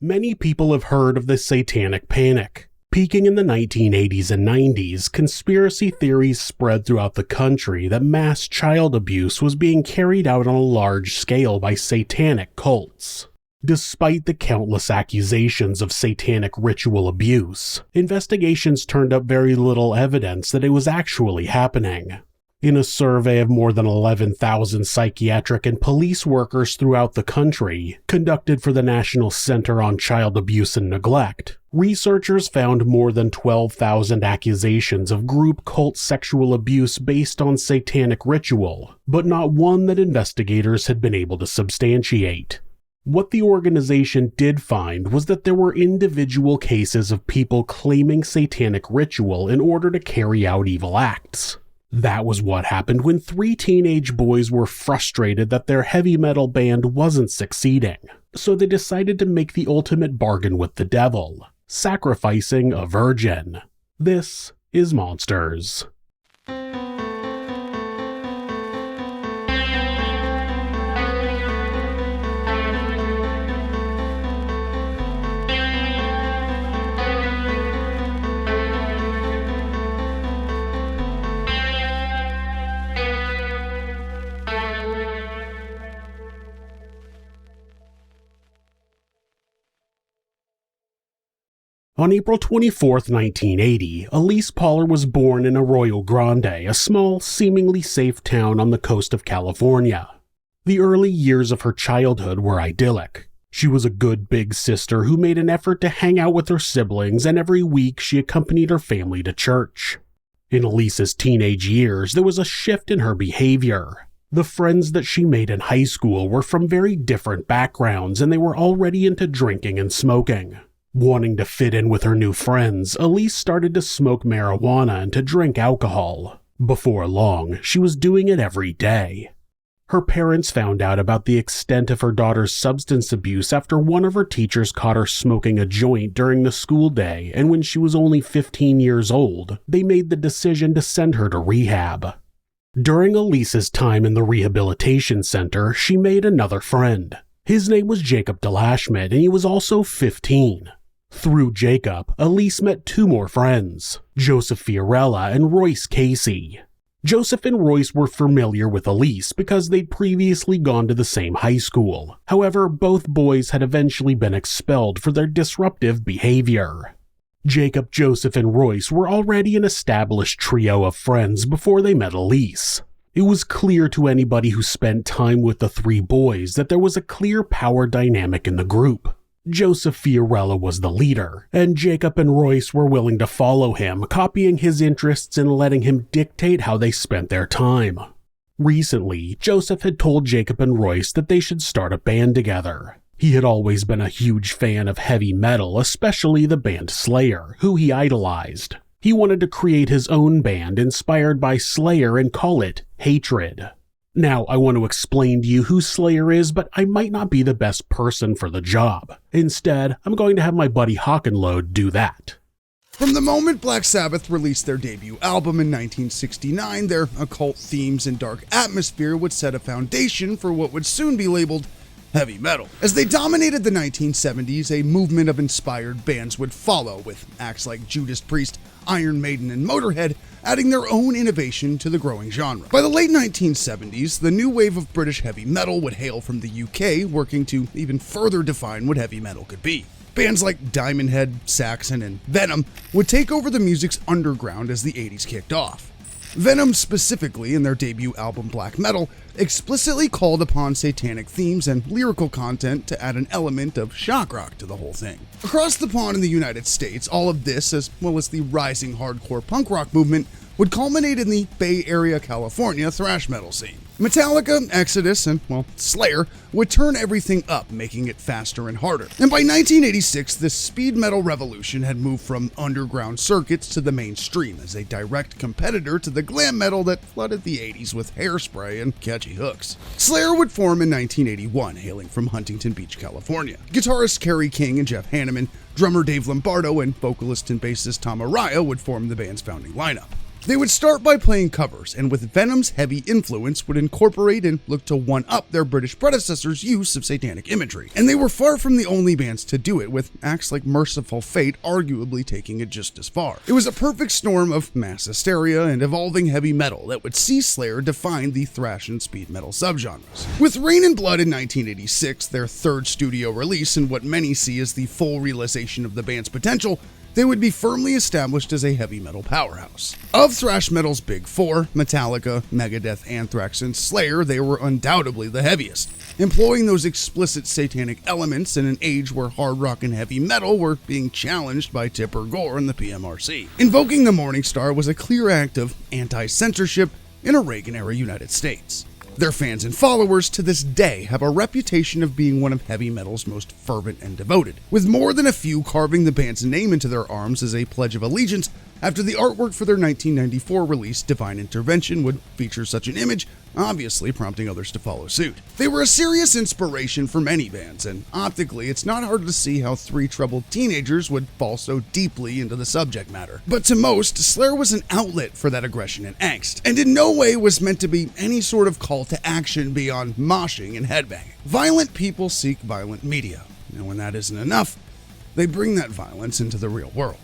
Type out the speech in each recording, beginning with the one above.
Many people have heard of the Satanic Panic. Peaking in the 1980s and 90s, conspiracy theories spread throughout the country that mass child abuse was being carried out on a large scale by satanic cults. Despite the countless accusations of satanic ritual abuse, investigations turned up very little evidence that it was actually happening. In a survey of more than 11,000 psychiatric and police workers throughout the country, conducted for the National Center on Child Abuse and Neglect, researchers found more than 12,000 accusations of group cult sexual abuse based on satanic ritual, but not one that investigators had been able to substantiate. What the organization did find was that there were individual cases of people claiming satanic ritual in order to carry out evil acts. That was what happened when 3 teenage boys were frustrated that their heavy metal band wasn't succeeding, so they decided to make the ultimate bargain with the devil, sacrificing a virgin. This is Monsters. On April 24, 1980, Elyse Pahler was born in Arroyo Grande, a small, seemingly safe town on the coast of California. The early years of her childhood were idyllic. She was a good big sister who made an effort to hang out with her siblings, and every week she accompanied her family to church. In Elise's teenage years, there was a shift in her behavior. The friends that she made in high school were from very different backgrounds, and they were already into drinking and smoking. Wanting to fit in with her new friends, Elise started to smoke marijuana and to drink alcohol. Before long, she was doing it every day. Her parents found out about the extent of her daughter's substance abuse after one of her teachers caught her smoking a joint during the school day, and when she was only 15 years old, they made the decision to send her to rehab. During Elise's time in the rehabilitation center, she made another friend. His name was Jacob Delashmet, and he was also 15. Through Jacob, Elise met 2 more friends, Joseph Fiorella and Royce Casey. Joseph and Royce were familiar with Elise because they'd previously gone to the same high school. However, both boys had eventually been expelled for their disruptive behavior. Jacob, Joseph, and Royce were already an established trio of friends before they met Elise. It was clear to anybody who spent time with the 3 boys that there was a clear power dynamic in the group. Joseph Fiorella was the leader, and Jacob and Royce were willing to follow him, copying his interests and letting him dictate how they spent their time. Recently, Joseph had told Jacob and Royce that they should start a band together. He had always been a huge fan of heavy metal, especially the band Slayer, who he idolized. He wanted to create his own band inspired by Slayer and call it Hatred. Now, I want to explain to you who Slayer is, but I might not be the best person for the job. Instead, I'm going to have my buddy Hawkenload do that. From the moment Black Sabbath released their debut album in 1969, their occult themes and dark atmosphere would set a foundation for what would soon be labeled heavy metal. As they dominated the 1970s, a movement of inspired bands would follow, with acts like Judas Priest, Iron Maiden, and Motorhead adding their own innovation to the growing genre. By the late 1970s, the new wave of British heavy metal would hail from the UK, working to even further define what heavy metal could be. Bands like Diamond Head, Saxon, and Venom would take over the music's underground as the 80s kicked off. Venom specifically, in their debut album Black Metal, explicitly called upon satanic themes and lyrical content to add an element of shock rock to the whole thing. Across the pond in the United States, all of this, as well as the rising hardcore punk rock movement, would culminate in the Bay Area, California thrash metal scene. Metallica, Exodus, and, Slayer would turn everything up, making it faster and harder. And by 1986, the speed metal revolution had moved from underground circuits to the mainstream as a direct competitor to the glam metal that flooded the 80s with hairspray and catchy hooks. Slayer would form in 1981, hailing from Huntington Beach, California. Guitarists Kerry King and Jeff Hanneman, drummer Dave Lombardo, and vocalist and bassist Tom Araya would form the band's founding lineup. They would start by playing covers, and with Venom's heavy influence would incorporate and look to one-up their British predecessors' use of satanic imagery. And they were far from the only bands to do it, with acts like Merciful Fate arguably taking it just as far. It was a perfect storm of mass hysteria and evolving heavy metal that would see Slayer define the thrash and speed metal subgenres. With Rain and Blood in 1986, their third studio release and what many see as the full realization of the band's potential, they would be firmly established as a heavy metal powerhouse. Of thrash metal's big four, Metallica, Megadeth, Anthrax, and Slayer, they were undoubtedly the heaviest, employing those explicit satanic elements in an age where hard rock and heavy metal were being challenged by Tipper Gore and the PMRC. Invoking the Morning Star was a clear act of anti-censorship in a Reagan-era United States. Their fans and followers to this day have a reputation of being one of heavy metal's most fervent and devoted, with more than a few carving the band's name into their arms as a pledge of allegiance after the artwork for their 1994 release Divine Intervention would feature such an image, obviously prompting others to follow suit. They were a serious inspiration for many bands, and optically it's not hard to see how three troubled teenagers would fall so deeply into the subject matter. But to most, Slayer was an outlet for that aggression and angst, and in no way was meant to be any sort of call to action beyond moshing and headbanging. Violent people seek violent media, and when that isn't enough, they bring that violence into the real world.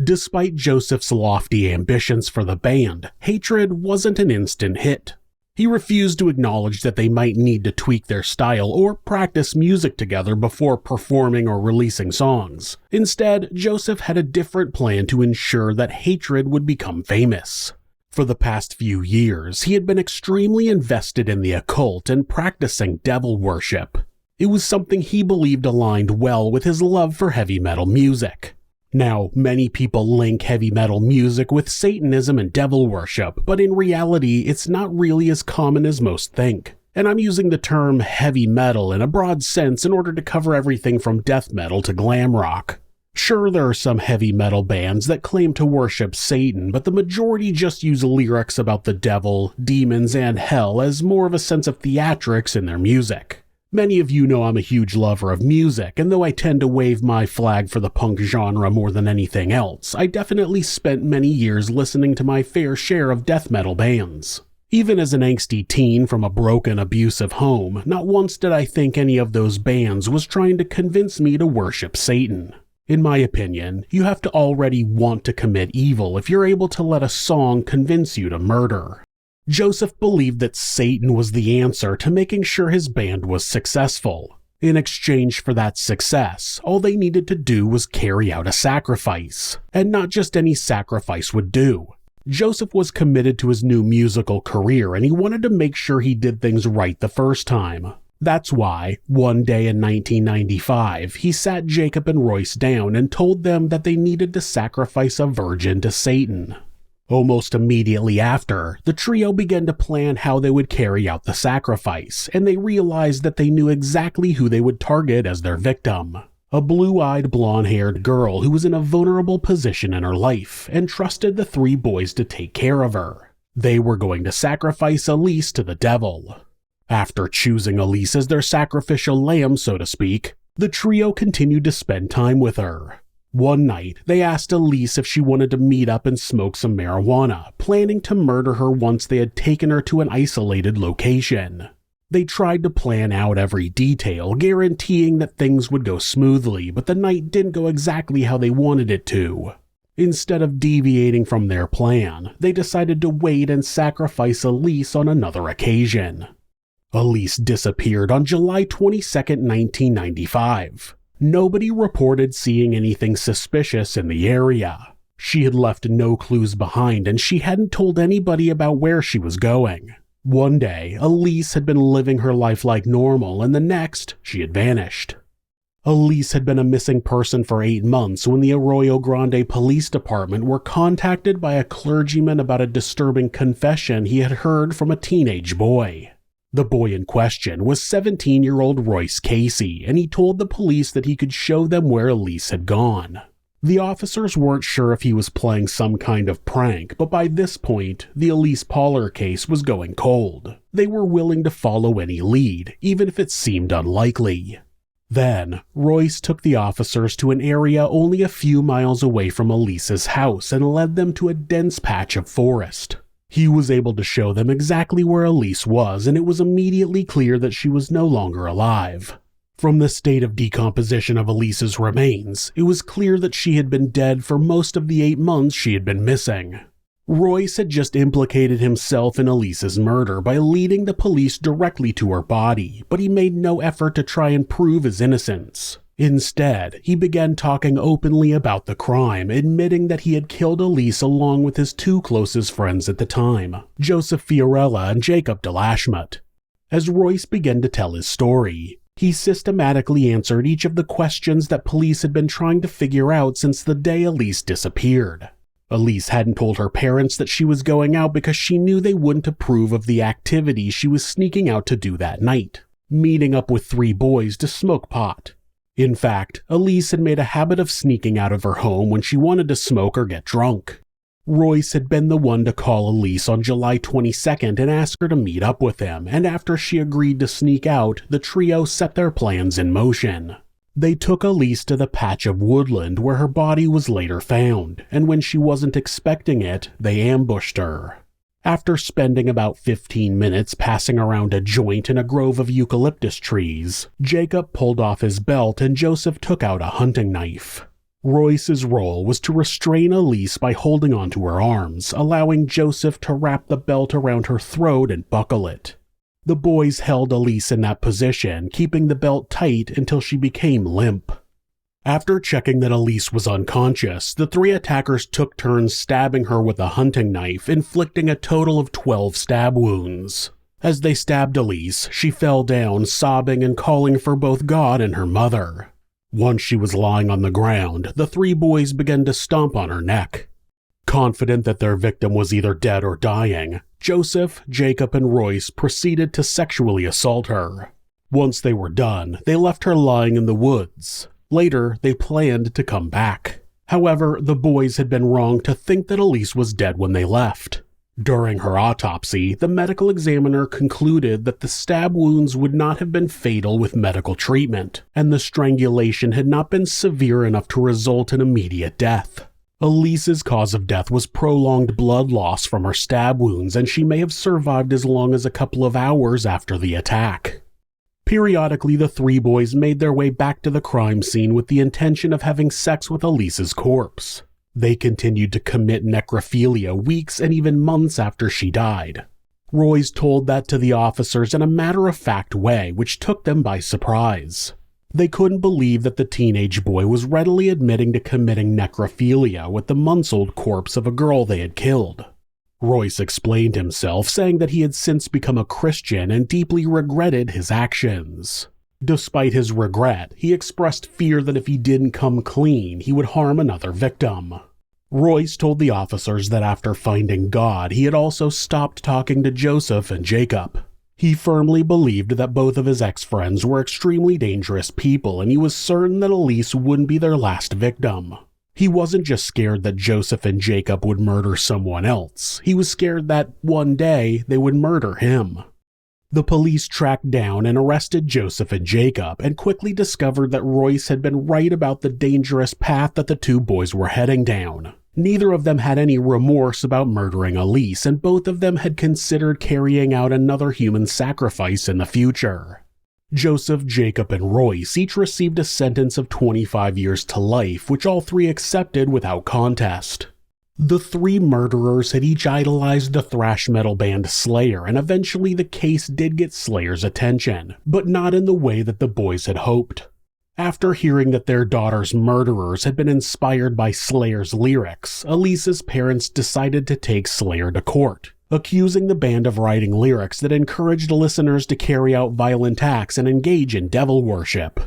Despite Joseph's lofty ambitions for the band, Hatred wasn't an instant hit. He refused to acknowledge that they might need to tweak their style or practice music together before performing or releasing songs. Instead, Joseph had a different plan to ensure that Hatred would become famous. For the past few years, he had been extremely invested in the occult and practicing devil worship. It was something he believed aligned well with his love for heavy metal music. Now, many people link heavy metal music with Satanism and devil worship, but in reality, it's not really as common as most think. And I'm using the term heavy metal in a broad sense in order to cover everything from death metal to glam rock. Sure, there are some heavy metal bands that claim to worship Satan, but the majority just use lyrics about the devil, demons, and hell as more of a sense of theatrics in their music. Many of you know I'm a huge lover of music, and though I tend to wave my flag for the punk genre more than anything else, I definitely spent many years listening to my fair share of death metal bands. Even as an angsty teen from a broken, abusive home, not once did I think any of those bands was trying to convince me to worship Satan. In my opinion, you have to already want to commit evil if you're able to let a song convince you to murder. Joseph believed that Satan was the answer to making sure his band was successful. In exchange for that success, all they needed to do was carry out a sacrifice. And not just any sacrifice would do. Joseph was committed to his new musical career, and he wanted to make sure he did things right the first time. That's why, one day in 1995, he sat Jacob and Royce down and told them that they needed to sacrifice a virgin to Satan. Almost immediately after, the trio began to plan how they would carry out the sacrifice, and they realized that they knew exactly who they would target as their victim. A blue-eyed, blonde-haired girl who was in a vulnerable position in her life, and trusted the three boys to take care of her. They were going to sacrifice Elise to the devil. After choosing Elise as their sacrificial lamb, so to speak, the trio continued to spend time with her. One night, they asked Elise if she wanted to meet up and smoke some marijuana, planning to murder her once they had taken her to an isolated location. They tried to plan out every detail, guaranteeing that things would go smoothly, but the night didn't go exactly how they wanted it to. Instead of deviating from their plan, they decided to wait and sacrifice Elise on another occasion. Elise disappeared on July 22, 1995. Nobody reported seeing anything suspicious in the area. She had left no clues behind, and she hadn't told anybody about where she was going. One day, Elise had been living her life like normal, and the next, she had vanished. Elise had been a missing person for 8 months when the Arroyo Grande Police Department were contacted by a clergyman about a disturbing confession he had heard from a teenage boy. The boy in question was 17-year-old Royce Casey, and he told the police that he could show them where Elise had gone. The officers weren't sure if he was playing some kind of prank, but by this point, the Elyse Pahler case was going cold. They were willing to follow any lead, even if it seemed unlikely. Then, Royce took the officers to an area only a few miles away from Elise's house and led them to a dense patch of forest. He was able to show them exactly where Elise was, and it was immediately clear that she was no longer alive. From the state of decomposition of Elise's remains, it was clear that she had been dead for most of the 8 months she had been missing. Royce had just implicated himself in Elise's murder by leading the police directly to her body, but he made no effort to try and prove his innocence. Instead, he began talking openly about the crime, admitting that he had killed Elise along with his 2 closest friends at the time, Joseph Fiorella and Jacob DeLashmutt. As Royce began to tell his story, he systematically answered each of the questions that police had been trying to figure out since the day Elise disappeared. Elise hadn't told her parents that she was going out because she knew they wouldn't approve of the activity she was sneaking out to do that night, meeting up with 3 boys to smoke pot. In fact, Elise had made a habit of sneaking out of her home when she wanted to smoke or get drunk. Royce had been the one to call Elise on July 22nd and ask her to meet up with him, and after she agreed to sneak out, the trio set their plans in motion. They took Elise to the patch of woodland where her body was later found, and when she wasn't expecting it, they ambushed her. After spending about 15 minutes passing around a joint in a grove of eucalyptus trees, Jacob pulled off his belt and Joseph took out a hunting knife. Royce's role was to restrain Elise by holding onto her arms, allowing Joseph to wrap the belt around her throat and buckle it. The boys held Elise in that position, keeping the belt tight until she became limp. After checking that Elise was unconscious, the 3 attackers took turns stabbing her with a hunting knife, inflicting a total of 12 stab wounds. As they stabbed Elise, she fell down, sobbing and calling for both God and her mother. Once she was lying on the ground, the 3 boys began to stomp on her neck. Confident that their victim was either dead or dying, Joseph, Jacob, and Royce proceeded to sexually assault her. Once they were done, they left her lying in the woods. Later, they planned to come back. However, the boys had been wrong to think that Elise was dead when they left. During her autopsy, the medical examiner concluded that the stab wounds would not have been fatal with medical treatment, and the strangulation had not been severe enough to result in immediate death. Elise's cause of death was prolonged blood loss from her stab wounds, and she may have survived as long as a couple of hours after the attack. Periodically, the 3 boys made their way back to the crime scene with the intention of having sex with Elise's corpse. They continued to commit necrophilia weeks and even months after she died. Royce told that to the officers in a matter-of-fact way, which took them by surprise. They couldn't believe that the teenage boy was readily admitting to committing necrophilia with the months-old corpse of a girl they had killed. Royce explained himself, saying that he had since become a Christian and deeply regretted his actions. Despite his regret, he expressed fear that if he didn't come clean, he would harm another victim. Royce told the officers that after finding God, he had also stopped talking to Joseph and Jacob. He firmly believed that both of his ex-friends were extremely dangerous people, and he was certain that Elise wouldn't be their last victim. He wasn't just scared that Joseph and Jacob would murder someone else. He was scared that one day they would murder him. The police tracked down and arrested Joseph and Jacob and quickly discovered that Royce had been right about the dangerous path that the 2 boys were heading down. Neither of them had any remorse about murdering Elise, and both of them had considered carrying out another human sacrifice in the future. Joseph, Jacob, and Royce each received a sentence of 25 years to life, which all 3 accepted without contest. The 3 murderers had each idolized the thrash metal band Slayer, and eventually the case did get Slayer's attention, but not in the way that the boys had hoped. After hearing that their daughter's murderers had been inspired by Slayer's lyrics, Elise's parents decided to take Slayer to court, accusing the band of writing lyrics that encouraged listeners to carry out violent acts and engage in devil worship.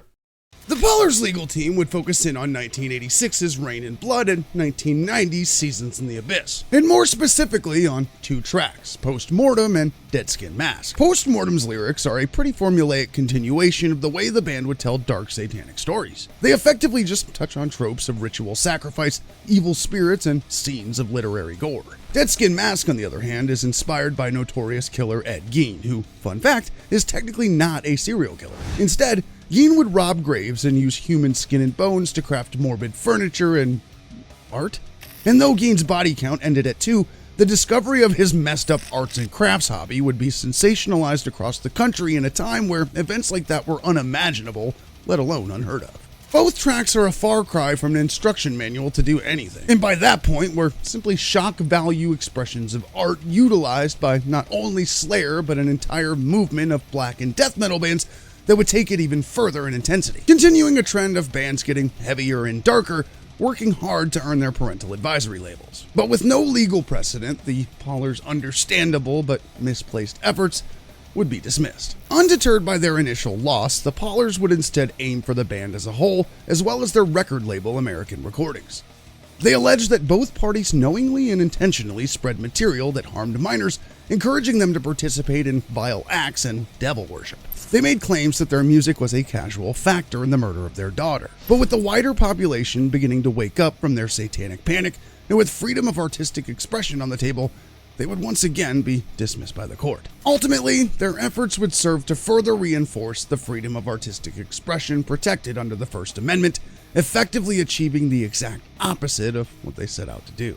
The Pahlers' legal team would focus in on 1986's Rain and Blood and 1990's Seasons in the Abyss, and more specifically on 2 tracks, Postmortem and Dead Skin Mask. Postmortem's lyrics are a pretty formulaic continuation of the way the band would tell dark satanic stories. They effectively just touch on tropes of ritual sacrifice, evil spirits, and scenes of literary gore. Dead Skin Mask, on the other hand, is inspired by notorious killer Ed Gein, who, fun fact, is technically not a serial killer. Instead, Gein would rob graves and use human skin and bones to craft morbid furniture and art. And though Gein's body count ended at 2, the discovery of his messed up arts and crafts hobby would be sensationalized across the country in a time where events like that were unimaginable, let alone unheard of. Both tracks are a far cry from an instruction manual to do anything, and by that point were simply shock value expressions of art utilized by not only Slayer but an entire movement of black and death metal bands that would take it even further in intensity, continuing a trend of bands getting heavier and darker, working hard to earn their parental advisory labels. But with no legal precedent, the Pahlers' understandable but misplaced efforts would be dismissed. Undeterred by their initial loss, the Pahlers would instead aim for the band as a whole, as well as their record label American Recordings. They alleged that both parties knowingly and intentionally spread material that harmed minors, encouraging them to participate in vile acts and devil worship. They made claims that their music was a casual factor in the murder of their daughter. But with the wider population beginning to wake up from their satanic panic, and with freedom of artistic expression on the table, they would once again be dismissed by the court. Ultimately, their efforts would serve to further reinforce the freedom of artistic expression protected under the First Amendment, effectively achieving the exact opposite of what they set out to do.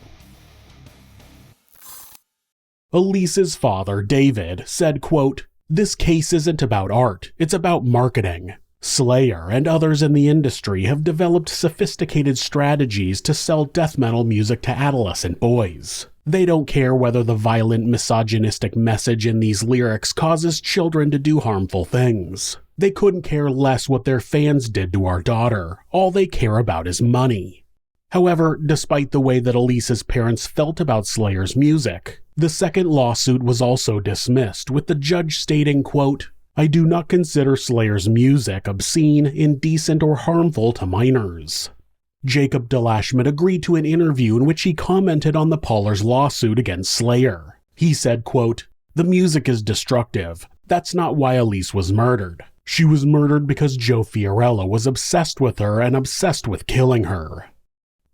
Elise's father, David, said, quote, "This case isn't about art, it's about marketing. Slayer and others in the industry have developed sophisticated strategies to sell death metal music to adolescent boys. They don't care whether the violent, misogynistic message in these lyrics causes children to do harmful things. They couldn't care less what their fans did to our daughter. All they care about is money." However, despite the way that Elise's parents felt about Slayer's music, the second lawsuit was also dismissed, with the judge stating, quote, "I do not consider Slayer's music obscene, indecent, or harmful to minors." Jacob Delashman agreed to an interview in which he commented on the Pahlers' lawsuit against Slayer. He said, quote, "The music is destructive. That's not why Elise was murdered. She was murdered because Joe Fiorella was obsessed with her and obsessed with killing her."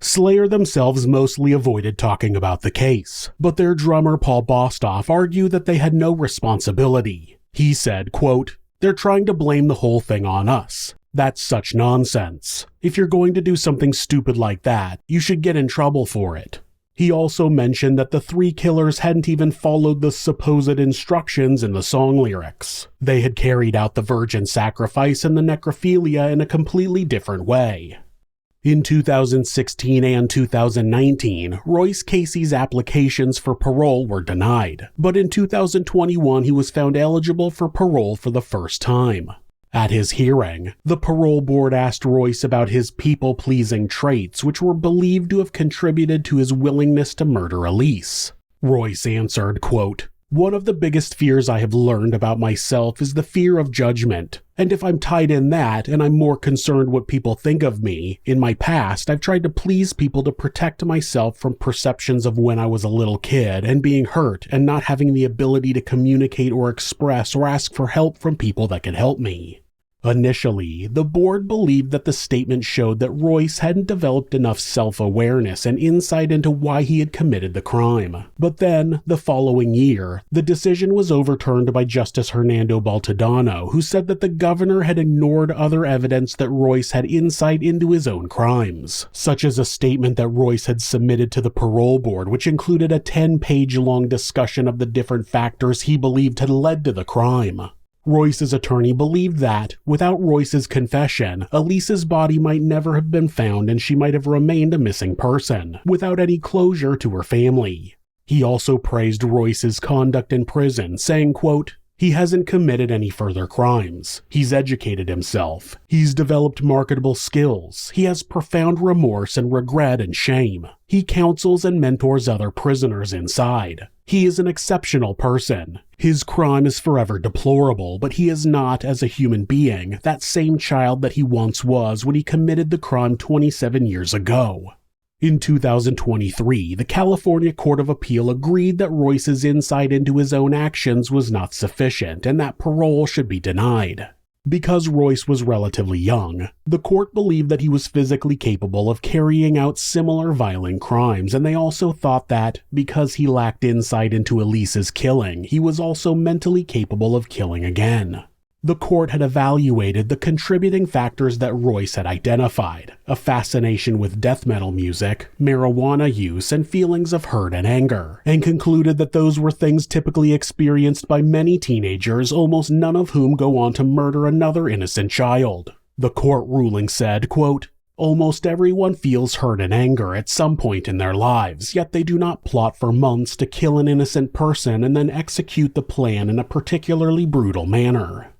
Slayer themselves mostly avoided talking about the case, but their drummer Paul Bostoff argued that they had no responsibility. He said, quote, "They're trying to blame the whole thing on us. That's such nonsense. If you're going to do something stupid like that, you should get in trouble for it." He also mentioned that the three killers hadn't even followed the supposed instructions in the song lyrics. They had carried out the virgin sacrifice and the necrophilia in a completely different way. In 2016 and 2019, Royce Casey's applications for parole were denied, but in 2021 he was found eligible for parole for the first time. At his hearing, the parole board asked Royce about his people-pleasing traits, which were believed to have contributed to his willingness to murder Elise. Royce answered, quote, "One of the biggest fears I have learned about myself is the fear of judgment. And if I'm tied in that, and I'm more concerned what people think of me, in my past I've tried to please people to protect myself from perceptions of when I was a little kid and being hurt and not having the ability to communicate or express or ask for help from people that could help me." Initially, the board believed that the statement showed that Royce hadn't developed enough self-awareness and insight into why he had committed the crime. But then, the following year, the decision was overturned by Justice Hernando Baltodano, who said that the governor had ignored other evidence that Royce had insight into his own crimes, such as a statement that Royce had submitted to the parole board, which included a 10-page-long discussion of the different factors he believed had led to the crime. Royce's attorney believed that, without Royce's confession, Elise's body might never have been found and she might have remained a missing person, without any closure to her family. He also praised Royce's conduct in prison, saying, quote, "He hasn't committed any further crimes. He's educated himself. He's developed marketable skills. He has profound remorse and regret and shame. He counsels and mentors other prisoners inside. He is an exceptional person. His crime is forever deplorable, but he is not, as a human being, that same child that he once was when he committed the crime 27 years ago." In 2023, the California Court of Appeal agreed that Royce's insight into his own actions was not sufficient and that parole should be denied. Because Royce was relatively young, the court believed that he was physically capable of carrying out similar violent crimes, and they also thought that, because he lacked insight into Elise's killing, he was also mentally capable of killing again. The court had evaluated the contributing factors that Royce had identified: a fascination with death metal music, marijuana use, and feelings of hurt and anger, and concluded that those were things typically experienced by many teenagers, almost none of whom go on to murder another innocent child. The court ruling said, quote, "Almost everyone feels hurt and anger at some point in their lives, yet they do not plot for months to kill an innocent person and then execute the plan in a particularly brutal manner."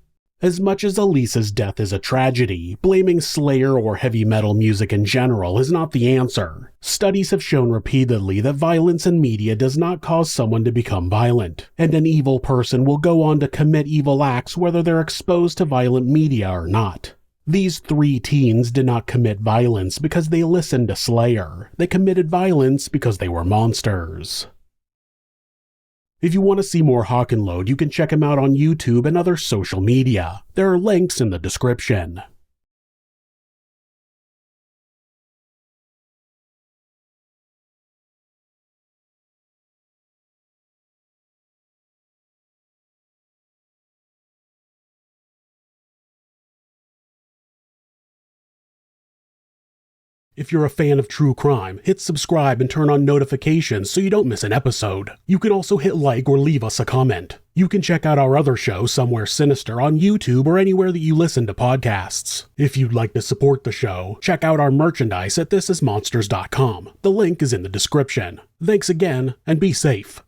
As much as Elise's death is a tragedy, blaming Slayer or heavy metal music in general is not the answer. Studies have shown repeatedly that violence in media does not cause someone to become violent, and an evil person will go on to commit evil acts whether they're exposed to violent media or not. These 3 teens did not commit violence because they listened to Slayer. They committed violence because they were monsters. If you want to see more Hawk and Load, you can check him out on YouTube and other social media. There are links in the description. If you're a fan of true crime, hit subscribe and turn on notifications so you don't miss an episode. You can also hit like or leave us a comment. You can check out our other show, Somewhere Sinister, on YouTube or anywhere that you listen to podcasts. If you'd like to support the show, check out our merchandise at thisismonsters.com. The link is in the description. Thanks again, and be safe.